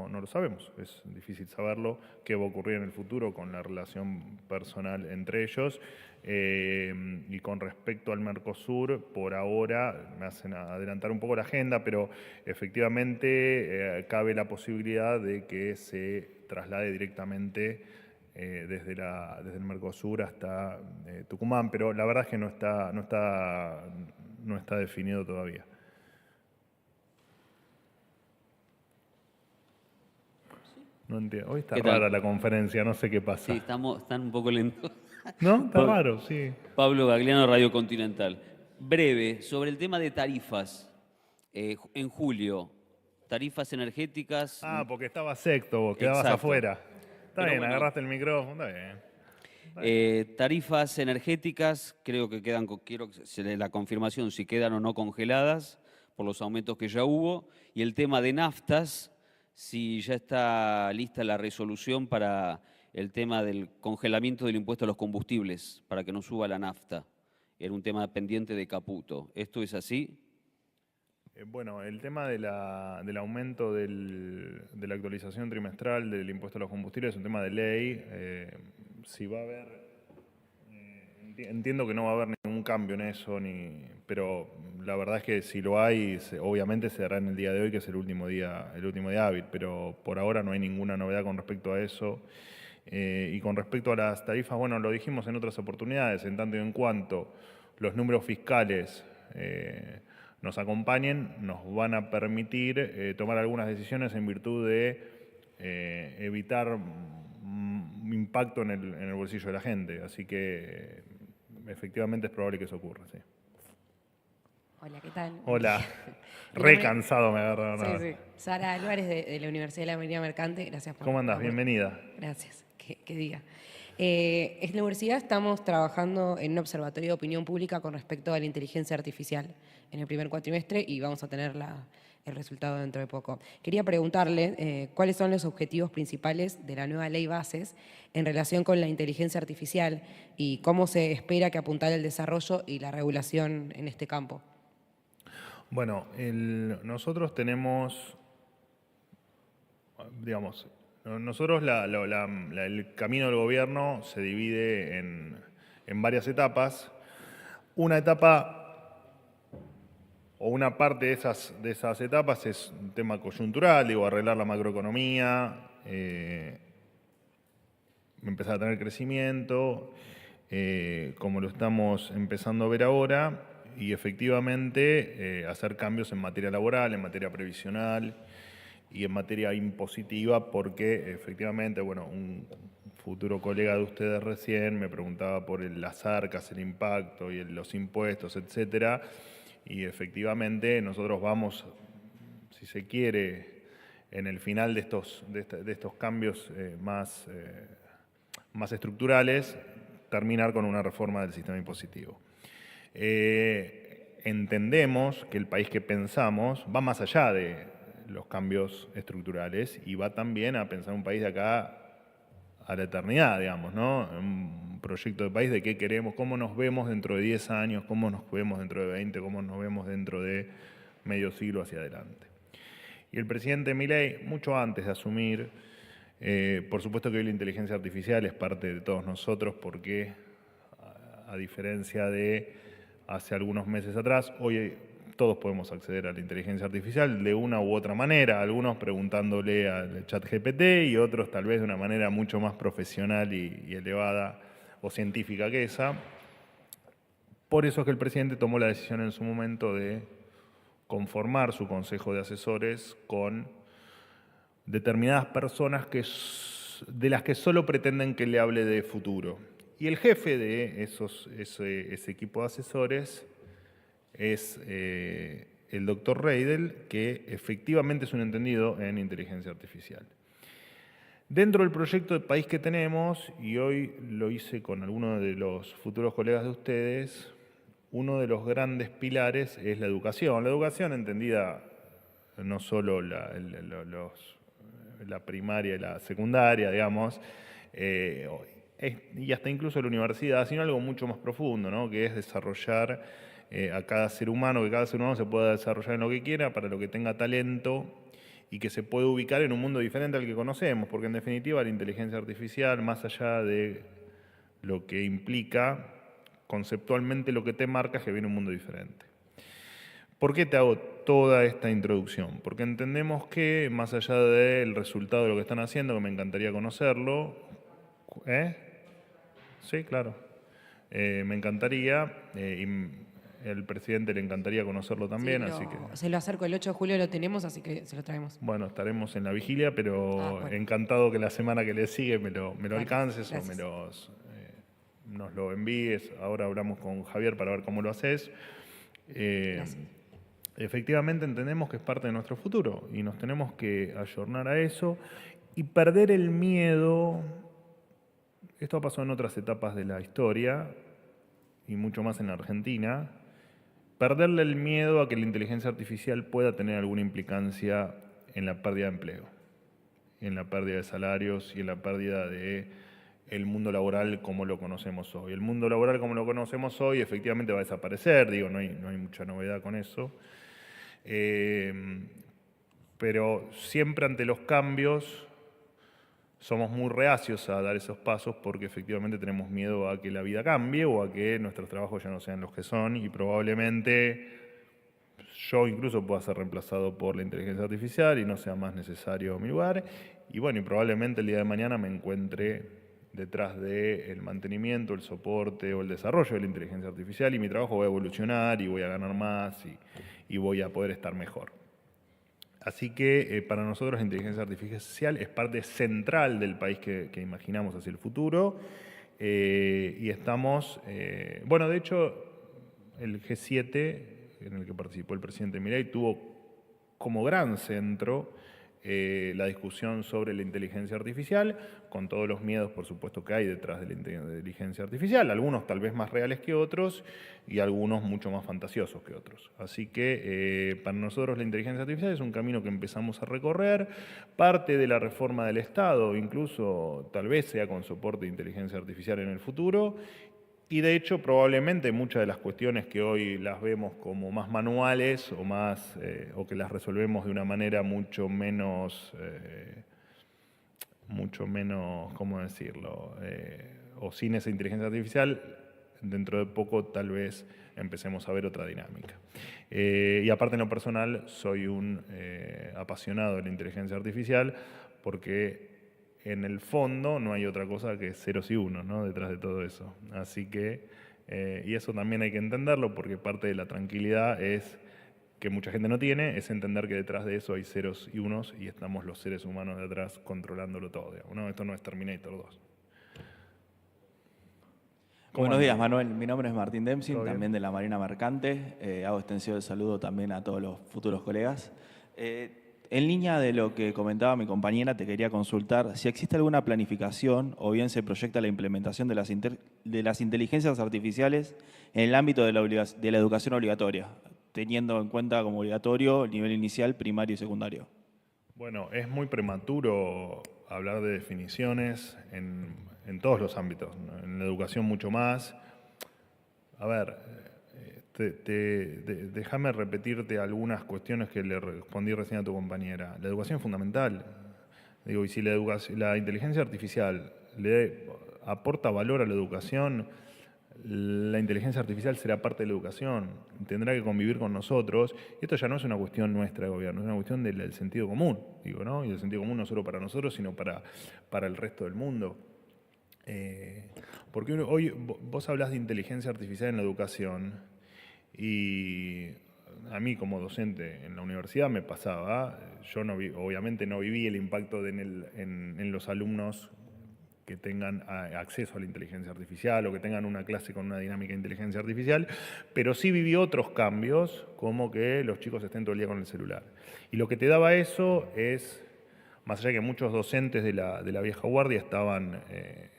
lo sabemos. Es difícil saberlo, qué va a ocurrir en el futuro con la relación personal entre ellos. Y con respecto al Mercosur, por ahora me hacen adelantar un poco la agenda, pero efectivamente cabe la posibilidad de que se traslade directamente desde el Mercosur hasta Tucumán, pero la verdad es que no está definido todavía. No entiendo. Hoy está rara la conferencia, no sé qué pasa. Sí, están un poco lentos. ¿No? Está raro, sí. Pablo Gagliano, Radio Continental. Breve, sobre el tema de tarifas. En julio, tarifas energéticas. Porque estabas secto vos, quedabas Exacto. afuera. Está Pero bien, bueno, agarraste el micrófono, está bien. Tarifas energéticas, creo que quiero que se dé la confirmación si quedan o no congeladas por los aumentos que ya hubo. Y el tema de naftas, si ya está lista la resolución para el tema del congelamiento del impuesto a los combustibles, para que no suba la nafta. Era un tema pendiente de Caputo. ¿Esto es así? Bueno, el tema del aumento de la actualización trimestral del impuesto a los combustibles es un tema de ley. Si va a haber, entiendo que no va a haber ningún cambio en eso, pero la verdad es que si lo hay, obviamente se dará en el día de hoy, que es el último día hábil, pero por ahora no hay ninguna novedad con respecto a eso. Y con respecto a las tarifas, bueno, lo dijimos en otras oportunidades, en tanto y en cuanto los números fiscales nos acompañen, nos van a permitir tomar algunas decisiones en virtud de evitar impacto en el bolsillo de la gente. Así que efectivamente es probable que eso ocurra, sí. Hola, ¿qué tal? Hola. Re cansado me agarraron. Sí. Sara Álvarez de la Universidad de la Marina Mercante, gracias por... ¿Cómo andás? Bienvenida. Gracias, qué día. En la universidad estamos trabajando en un observatorio de opinión pública con respecto a la inteligencia artificial en el primer cuatrimestre y vamos a tener el resultado dentro de poco. Quería preguntarle cuáles son los objetivos principales de la nueva ley Bases en relación con la inteligencia artificial y cómo se espera que apuntale el desarrollo y la regulación en este campo. Bueno, nosotros tenemos, digamos, nosotros el camino del gobierno se divide en varias etapas. Una etapa, o una parte de esas etapas es un tema coyuntural, digo, arreglar la macroeconomía, empezar a tener crecimiento, como lo estamos empezando a ver ahora, y efectivamente hacer cambios en materia laboral, en materia previsional y en materia impositiva, porque efectivamente, bueno, un futuro colega de ustedes recién me preguntaba por las arcas, el impacto y los impuestos, etcétera, y efectivamente nosotros vamos, si se quiere, en el final de estos cambios más estructurales, terminar con una reforma del sistema impositivo. Entendemos que el país que pensamos va más allá de los cambios estructurales y va también a pensar un país de acá a la eternidad, digamos, ¿no? Un proyecto de país de qué queremos, cómo nos vemos dentro de 10 años, cómo nos vemos dentro de 20, cómo nos vemos dentro de medio siglo hacia adelante. Y el presidente Milei, mucho antes de asumir, por supuesto que hoy la inteligencia artificial es parte de todos nosotros porque, a diferencia de hace algunos meses atrás, hoy todos podemos acceder a la inteligencia artificial de una u otra manera, algunos preguntándole al ChatGPT y otros tal vez de una manera mucho más profesional y elevada o científica que esa. Por eso es que el presidente tomó la decisión en su momento de conformar su consejo de asesores con determinadas personas de las que solo pretenden que le hable de futuro. Y el jefe de ese equipo de asesores es el doctor Reidel, que efectivamente es un entendido en inteligencia artificial. Dentro del proyecto de país que tenemos, y hoy lo hice con algunos de los futuros colegas de ustedes, uno de los grandes pilares es la educación. La educación entendida no solo la primaria y la secundaria, digamos, y hasta incluso la universidad, sino algo mucho más profundo, ¿no? Que es desarrollar a cada ser humano, que cada ser humano se pueda desarrollar en lo que quiera, para lo que tenga talento y que se pueda ubicar en un mundo diferente al que conocemos, porque en definitiva la inteligencia artificial, más allá de lo que implica, conceptualmente lo que te marca es que viene un mundo diferente. ¿Por qué te hago toda esta introducción? Porque entendemos que, más allá del resultado de lo que están haciendo, que me encantaría conocerlo, Sí, claro. Me encantaría, y el presidente le encantaría conocerlo también, Sí, así que... Se lo acerco, el 8 de julio lo tenemos, así que se lo traemos. Bueno, estaremos en la vigilia, pero bueno. encantado que la semana que le sigue me lo Vale, alcances gracias. o nos lo envíes. Ahora hablamos con Javier para ver cómo lo haces. Gracias. Efectivamente entendemos que es parte de nuestro futuro y nos tenemos que ayornar a eso y perder el miedo. Esto ha pasado en otras etapas de la historia y mucho más en la Argentina. Perderle el miedo a que la inteligencia artificial pueda tener alguna implicancia en la pérdida de empleo, en la pérdida de salarios y en la pérdida del mundo laboral como lo conocemos hoy. El mundo laboral como lo conocemos hoy efectivamente va a desaparecer, digo, no hay mucha novedad con eso. Pero siempre ante los cambios somos muy reacios a dar esos pasos porque efectivamente tenemos miedo a que la vida cambie o a que nuestros trabajos ya no sean los que son y probablemente yo incluso pueda ser reemplazado por la inteligencia artificial y no sea más necesario mi lugar. Y bueno, y probablemente el día de mañana me encuentre detrás del mantenimiento, el soporte o el desarrollo de la inteligencia artificial y mi trabajo va a evolucionar y voy a ganar más y voy a poder estar mejor. Así que para nosotros la inteligencia artificial es parte central del país que imaginamos hacia el futuro y estamos, bueno, de hecho el G7 en el que participó el presidente Milei tuvo como gran centro la discusión sobre la inteligencia artificial, con todos los miedos, por supuesto, que hay detrás de la inteligencia artificial, algunos tal vez más reales que otros y algunos mucho más fantasiosos que otros. Así que para nosotros la inteligencia artificial es un camino que empezamos a recorrer, parte de la reforma del Estado, incluso tal vez sea con soporte de inteligencia artificial en el futuro, y de hecho probablemente muchas de las cuestiones que hoy las vemos como más manuales o que las resolvemos de una manera mucho menos, ¿cómo decirlo? O sin esa inteligencia artificial, dentro de poco tal vez empecemos a ver otra dinámica. Y aparte en lo personal soy un apasionado de la inteligencia artificial porque en el fondo no hay otra cosa que ceros y unos, ¿no? Detrás de todo eso. Así que, y eso también hay que entenderlo porque parte de la tranquilidad es que mucha gente no tiene, es entender que detrás de eso hay ceros y unos y estamos los seres humanos de atrás controlándolo todo, digamos, ¿no? Esto no es Terminator 2. Buenos días, Manuel. Mi nombre es Martín Dempsey, ¿Todo bien? también de la Marina Mercante. Hago extensivo el saludo también a todos los futuros colegas. En línea de lo que comentaba mi compañera, te quería consultar si existe alguna planificación o bien se proyecta la implementación de las inteligencias artificiales en el ámbito de la educación obligatoria, teniendo en cuenta como obligatorio el nivel inicial, primario y secundario. Bueno, es muy prematuro hablar de definiciones en todos los ámbitos, ¿no? En la educación mucho más. A ver, déjame repetirte algunas cuestiones que le respondí recién a tu compañera. La educación es fundamental. Digo, y si la inteligencia artificial le aporta valor a la educación, la inteligencia artificial será parte de la educación, tendrá que convivir con nosotros. Y esto ya no es una cuestión nuestra de gobierno, es una cuestión del sentido común, digo, ¿no? Y el sentido común no solo para nosotros, sino para el resto del mundo. Porque hoy vos hablás de inteligencia artificial en la educación y a mí como docente en la universidad me pasaba, yo obviamente no viví el impacto en los alumnos que tengan acceso a la inteligencia artificial o que tengan una clase con una dinámica de inteligencia artificial, pero sí viví otros cambios, como que los chicos estén todo el día con el celular. Y lo que te daba eso es, más allá de que muchos docentes de la vieja guardia estaban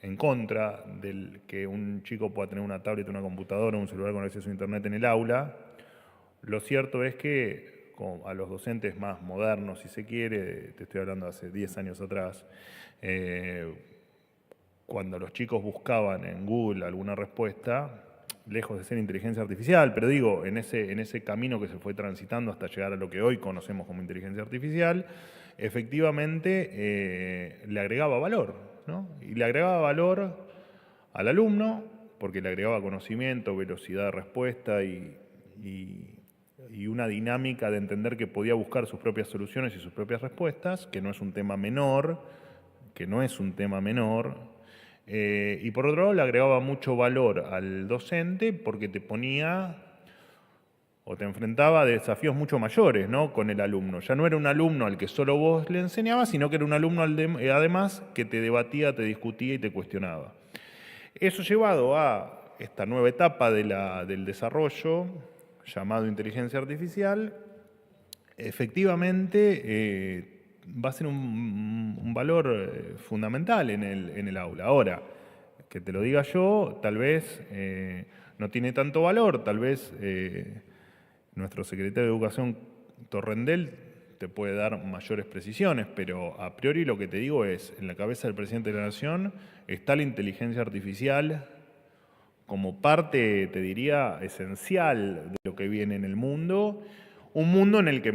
en contra del que un chico pueda tener una tablet, una computadora, un celular con acceso a internet en el aula, lo cierto es que a los docentes más modernos, si se quiere, te estoy hablando hace 10 años atrás, cuando los chicos buscaban en Google alguna respuesta, lejos de ser inteligencia artificial, pero digo, en ese camino que se fue transitando hasta llegar a lo que hoy conocemos como inteligencia artificial, efectivamente le agregaba valor, ¿no? Y le agregaba valor al alumno, porque le agregaba conocimiento, velocidad de respuesta y una dinámica de entender que podía buscar sus propias soluciones y sus propias respuestas, que no es un tema menor, y por otro lado le agregaba mucho valor al docente porque te ponía o te enfrentaba a desafíos mucho mayores, ¿no? Con el alumno. Ya no era un alumno al que solo vos le enseñabas, sino que era un alumno además que te debatía, te discutía y te cuestionaba. Eso llevado a esta nueva etapa del desarrollo, llamado inteligencia artificial, efectivamente va a ser un valor fundamental en el aula. Ahora, que te lo diga yo, tal vez no tiene tanto valor, tal vez nuestro secretario de Educación, Torrendel, te puede dar mayores precisiones, pero a priori lo que te digo es, en la cabeza del presidente de la Nación está la inteligencia artificial como parte, te diría, esencial de lo que viene en el mundo. Un mundo en el que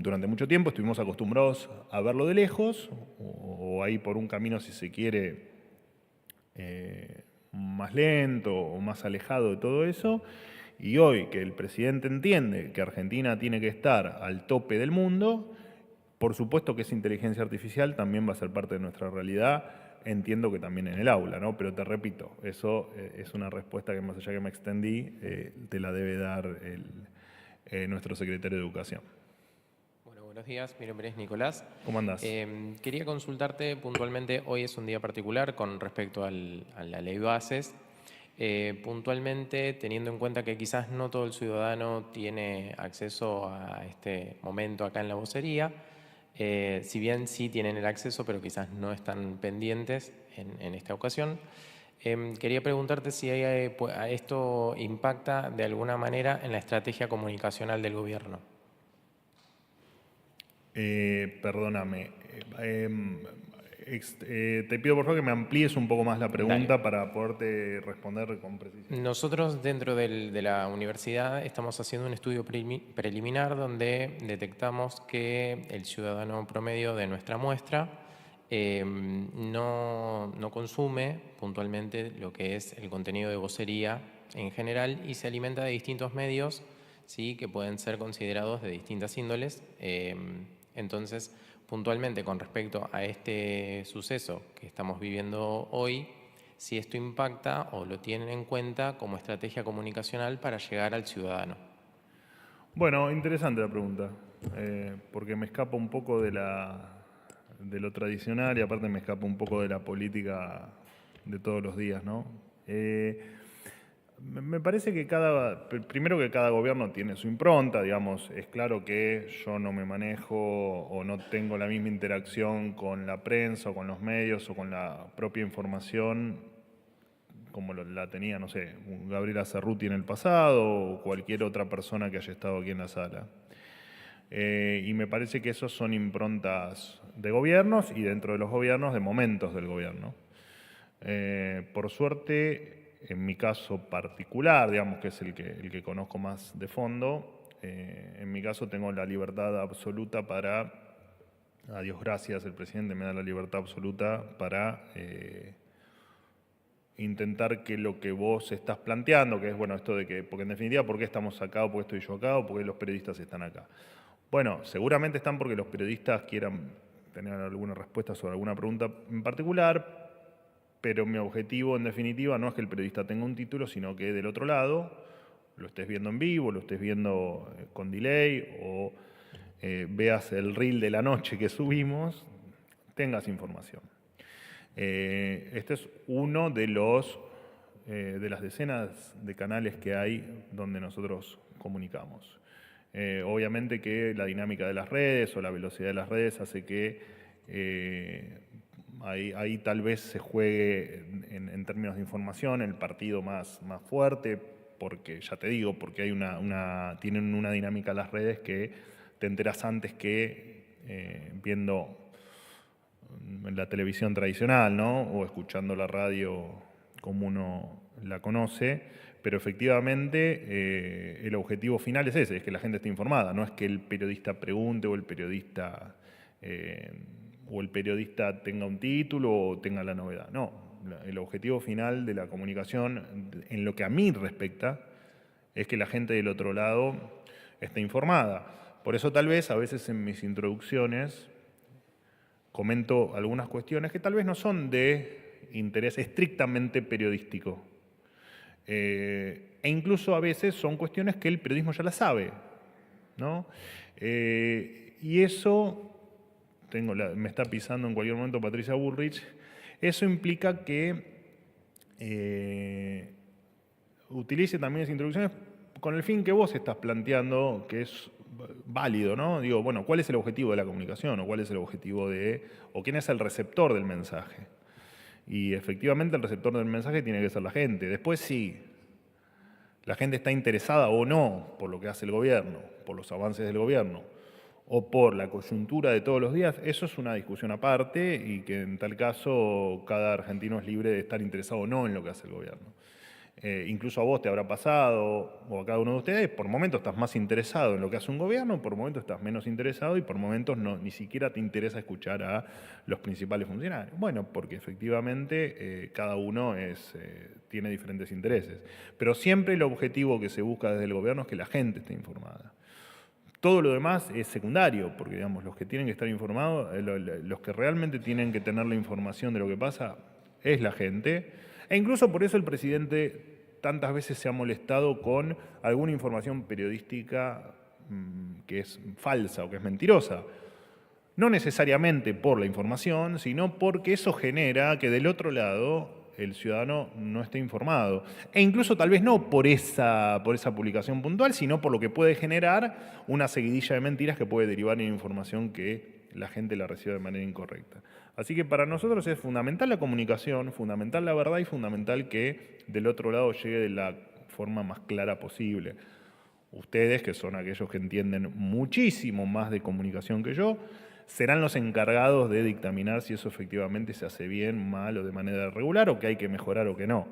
durante mucho tiempo estuvimos acostumbrados a verlo de lejos, o ahí por un camino, si se quiere, más lento o más alejado de todo eso. Y hoy que el presidente entiende que Argentina tiene que estar al tope del mundo, por supuesto que esa inteligencia artificial también va a ser parte de nuestra realidad. Entiendo que también en el aula, ¿no? Pero te repito, eso es una respuesta que más allá que me extendí, te la debe dar nuestro secretario de Educación. Bueno, buenos días, mi nombre es Nicolás. ¿Cómo andás? Quería consultarte puntualmente, hoy es un día particular con respecto a la ley bases, puntualmente teniendo en cuenta que quizás no todo el ciudadano tiene acceso a este momento acá en la vocería, si bien sí tienen el acceso, pero quizás no están pendientes en esta ocasión. Quería preguntarte si esto impacta de alguna manera en la estrategia comunicacional del gobierno. Perdóname. Te pido por favor que me amplíes un poco más la pregunta. Dale. Para poderte responder con precisión. Nosotros dentro de la universidad estamos haciendo un estudio preliminar donde detectamos que el ciudadano promedio de nuestra muestra no consume puntualmente lo que es el contenido de vocería en general y se alimenta de distintos medios, ¿sí? Que pueden ser considerados de distintas índoles. Entonces, puntualmente con respecto a este suceso que estamos viviendo hoy, si esto impacta o lo tienen en cuenta como estrategia comunicacional para llegar al ciudadano. Bueno, interesante la pregunta, porque me escapa un poco de lo tradicional y aparte me escapa un poco de la política de todos los días, ¿no? Me parece que primero que cada gobierno tiene su impronta, digamos, es claro que yo no me manejo o no tengo la misma interacción con la prensa o con los medios o con la propia información como la tenía, no sé, Gabriela Cerruti en el pasado o cualquier otra persona que haya estado aquí en la sala. Y me parece que esos son improntas de gobiernos y dentro de los gobiernos de momentos del gobierno. Por suerte, en mi caso particular, digamos que es el que conozco más de fondo, en mi caso tengo la libertad absoluta para, a Dios gracias, el presidente me da la libertad absoluta para intentar que lo que vos estás planteando, que es, bueno, esto de que, porque en definitiva, ¿por qué estamos acá o por qué estoy yo acá o por qué los periodistas están acá? Bueno, seguramente están porque los periodistas quieran tener alguna respuesta sobre alguna pregunta en particular, pero mi objetivo, en definitiva, no es que el periodista tenga un título, sino que del otro lado lo estés viendo en vivo, lo estés viendo con delay o veas el reel de la noche que subimos, tengas información. Este es uno de las decenas de canales que hay donde nosotros comunicamos. Obviamente que la dinámica de las redes o la velocidad de las redes hace que ahí tal vez se juegue en términos de información el partido más fuerte, porque ya te digo, porque hay tienen una dinámica las redes que te enteras antes que viendo en la televisión tradicional, ¿no? O escuchando la radio como uno la conoce, pero efectivamente el objetivo final es ese, es que la gente esté informada, no es que el periodista pregunte o el periodista tenga un título o tenga la novedad. No, el objetivo final de la comunicación, en lo que a mí respecta, es que la gente del otro lado esté informada. Por eso tal vez a veces en mis introducciones comento algunas cuestiones que tal vez no son de interés estrictamente periodístico. E incluso a veces son cuestiones que el periodismo ya las sabe, ¿no? Y eso, me está pisando en cualquier momento Patricia Bullrich, eso implica que utilice también esas introducciones con el fin que vos estás planteando, que es válido, ¿no? Digo, bueno, ¿cuál es el objetivo de la comunicación? ¿O cuál es el objetivo o quién es el receptor del mensaje? Y efectivamente el receptor del mensaje tiene que ser la gente. Después sí, la gente está interesada o no por lo que hace el gobierno, por los avances del gobierno, o por la coyuntura de todos los días, eso es una discusión aparte y que en tal caso cada argentino es libre de estar interesado o no en lo que hace el gobierno. Incluso a vos te habrá pasado, o a cada uno de ustedes, por momentos estás más interesado en lo que hace un gobierno, por momentos estás menos interesado y por momentos ni siquiera te interesa escuchar a los principales funcionarios. Bueno, porque efectivamente cada uno tiene diferentes intereses. Pero siempre el objetivo que se busca desde el gobierno es que la gente esté informada. Todo lo demás es secundario, porque digamos, los que tienen que estar informados, los que realmente tienen que tener la información de lo que pasa, es la gente. E incluso por eso el presidente tantas veces se ha molestado con alguna información periodística que es falsa o que es mentirosa. No necesariamente por la información, sino porque eso genera que del otro lado el ciudadano no esté informado. E incluso tal vez no por esa publicación puntual, sino por lo que puede generar una seguidilla de mentiras que puede derivar en información que la gente la recibe de manera incorrecta. Así que para nosotros es fundamental la comunicación, fundamental la verdad y fundamental que del otro lado llegue de la forma más clara posible. Ustedes, que son aquellos que entienden muchísimo más de comunicación que yo, serán los encargados de dictaminar si eso efectivamente se hace bien, mal o de manera regular o que hay que mejorar o que no.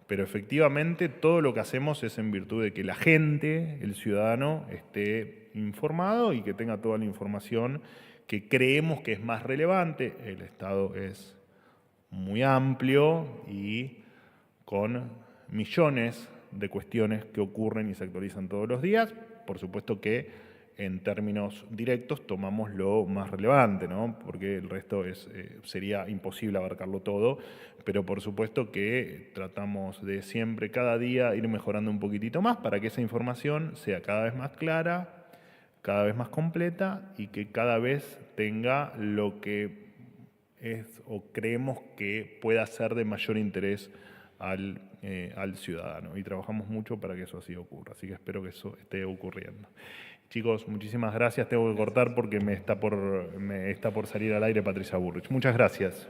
Pero efectivamente todo lo que hacemos es en virtud de que la gente, el ciudadano, esté informado y que tenga toda la información que creemos que es más relevante. El Estado es muy amplio y con millones de cuestiones que ocurren y se actualizan todos los días. Por supuesto que en términos directos tomamos lo más relevante, ¿no? Porque el resto sería imposible abarcarlo todo, pero por supuesto que tratamos de siempre, cada día, ir mejorando un poquitito más para que esa información sea cada vez más clara, cada vez más completa y que cada vez tenga lo que es o creemos que pueda ser de mayor interés al ciudadano. Y trabajamos mucho para que eso así ocurra, así que espero que eso esté ocurriendo. Chicos, muchísimas gracias. Tengo que cortar porque me está por salir al aire Patricia Burrich. Muchas gracias.